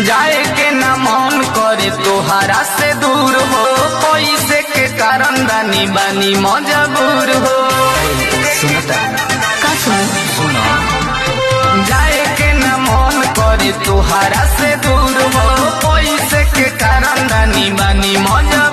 जाए के न मन करे तोहरा से दूर हो, पैसे के कारण दानी बानी मजबूर हो। सुनता का सुनो जाए के न मन करे तोहरा से दूर हो, पैसे के कारण दानी बानी मजबूर